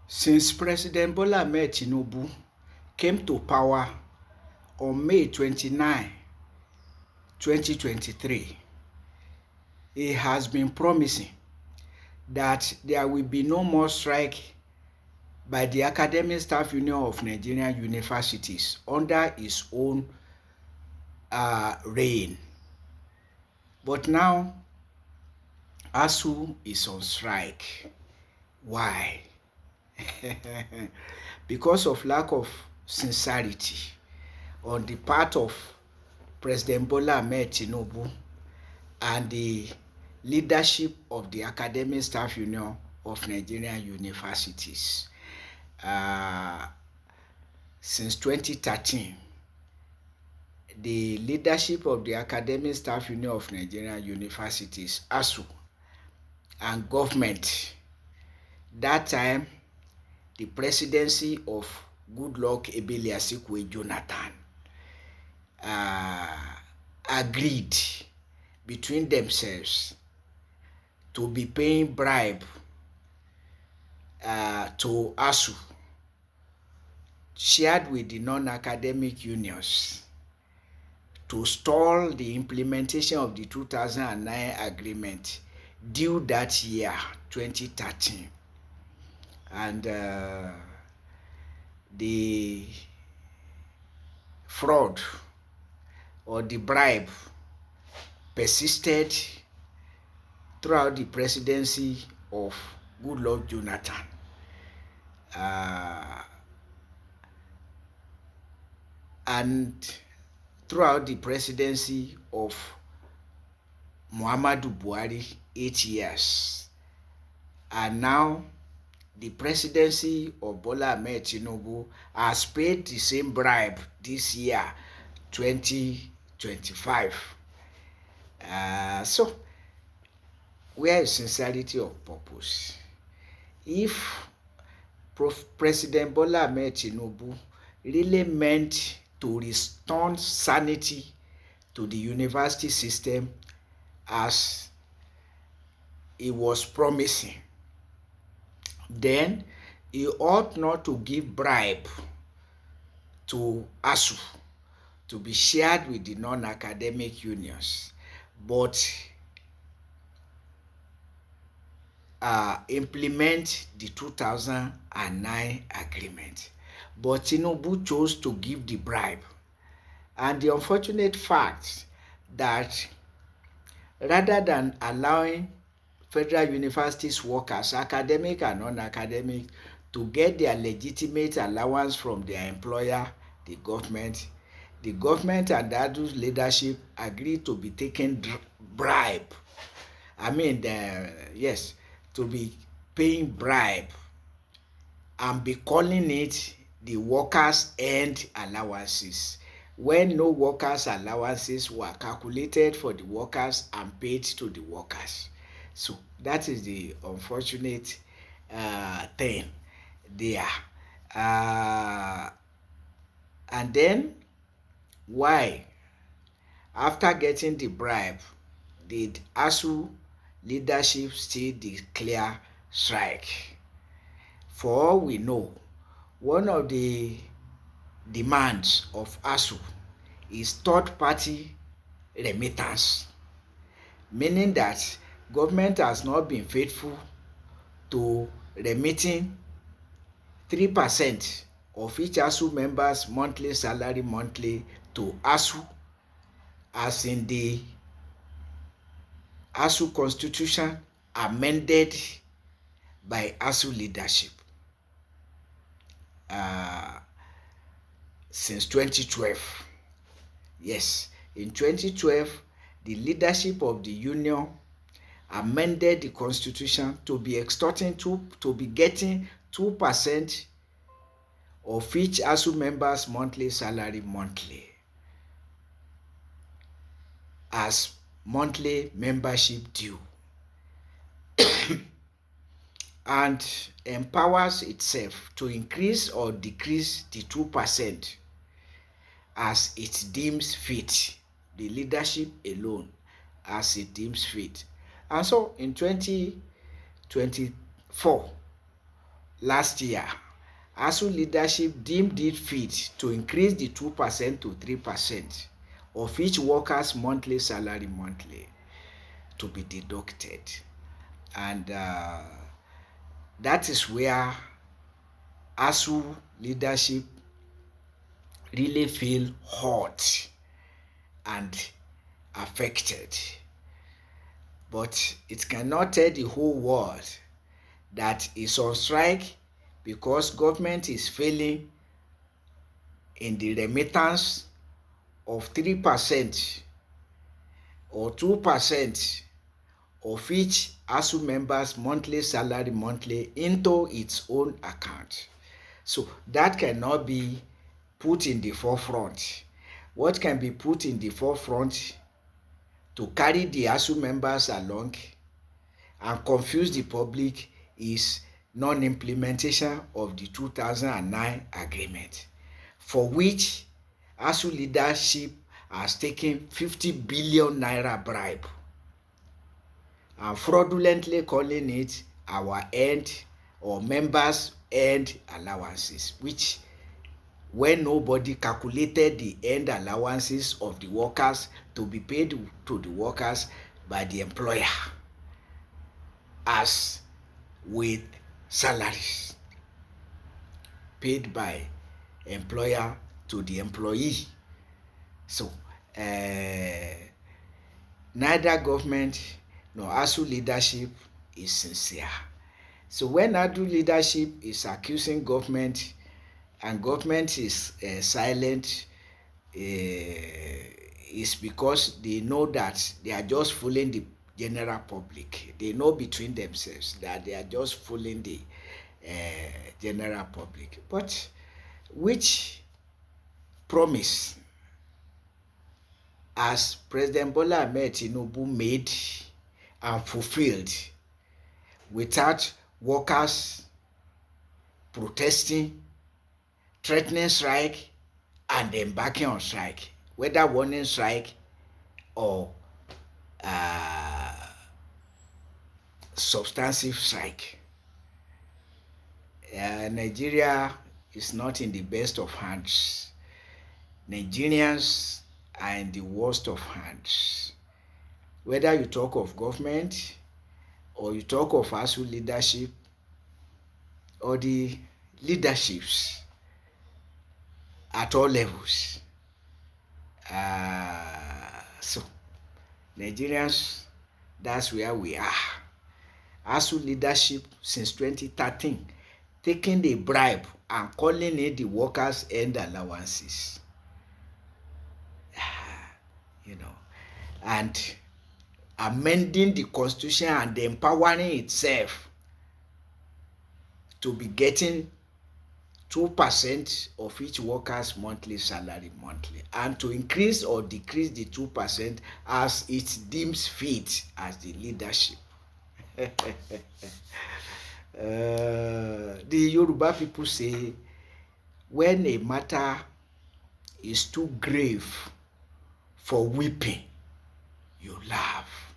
Since President Bola Ahmed Tinubu came to power on May 29, 2023, he has been promising that there will be no more strike by the Academic Staff Union of Nigerian Universities under his own reign. But now, ASUU is on strike. Why? Because of lack of sincerity on the part of President Bola Ahmed Tinubu and the leadership of the Academic Staff Union of Nigerian Universities. Since 2013, the leadership of the Academic Staff Union of Nigerian Universities, ASUU, and government, that time the presidency of Goodluck Ebele Asikwe Jonathan, agreed between themselves to be paying bribe to ASUU, shared with the non-academic unions, to stall the implementation of the 2009 agreement due that year, 2013. And the fraud or the bribe persisted throughout the presidency of Goodluck Jonathan. And throughout the presidency of Muhammadu Buhari, 8 years. And now the presidency of Bola Ahmed Tinubu has paid the same bribe this year, 2025. So, where is sincerity of purpose? If President Bola Ahmed Tinubu really meant to restore sanity to the university system as he was promising, then he ought not to give bribe to ASUU to be shared with the non-academic unions, but implement the 2009 agreement. But Tinubu chose to give the bribe. And the unfortunate fact that rather than allowing federal universities workers, academic and non-academic, to get their legitimate allowance from their employer, the government and the ASUU leadership agreed to be taking bribe. To be paying bribe and be calling it the workers' earned allowances, when no workers' allowances were calculated for the workers and paid to the workers. So that is the unfortunate thing there. And then, why, after getting the bribe, did ASUU leadership still declare strike? For all we know, one of the demands of ASUU is third-party remittance, meaning that government has not been faithful to remitting 3% of each ASUU member's monthly salary to ASUU, as in the ASUU constitution amended by ASUU leadership since 2012. Yes, in 2012, the leadership of the union amended the constitution to be getting 2% of each ASUU member's monthly salary as monthly membership due, and empowers itself to increase or decrease the 2% as it deems fit, the leadership alone as it deems fit. And so in 2024, last year, ASUU leadership deemed it fit to increase the 2% to 3% of each worker's monthly salary monthly to be deducted. And that is where ASUU leadership really feel hurt and affected. But it cannot tell the whole world that it's on strike because government is failing in the remittance of 3% or 2% of each ASUU member's monthly salary monthly into its own account. So that cannot be put in the forefront. What can be put in the forefront to carry the ASUU members along and confuse the public is non-implementation of the 2009 agreement, for which ASUU leadership has taken 50 billion naira bribe and fraudulently calling it our end or members' end allowances, which when nobody calculated the end allowances of the workers to be paid to the workers by the employer as with salaries paid by employer to the employee. So neither government nor ASUU leadership is sincere. So when ASUU leadership is accusing government and government is silent, is because they know that they are just fooling the general public. They know between themselves that they are just fooling the general public. But which promise has President Bola Ahmed Tinubu made and fulfilled without workers protesting, threatening strike, and embarking on strike, whether warning strike or substantive strike? Nigeria is not in the best of hands. Nigerians are in the worst of hands. Whether you talk of government or you talk of ASUU leadership or the leaderships at all levels. So Nigerians, that's where we are. ASUU leadership since 2013 taking the bribe and calling it the workers' end allowances. And amending the constitution and empowering itself to be getting 2% of each worker's monthly salary monthly, and to increase or decrease the 2% as it deems fit as the leadership. The Yoruba people say, when a matter is too grave for weeping, you laugh.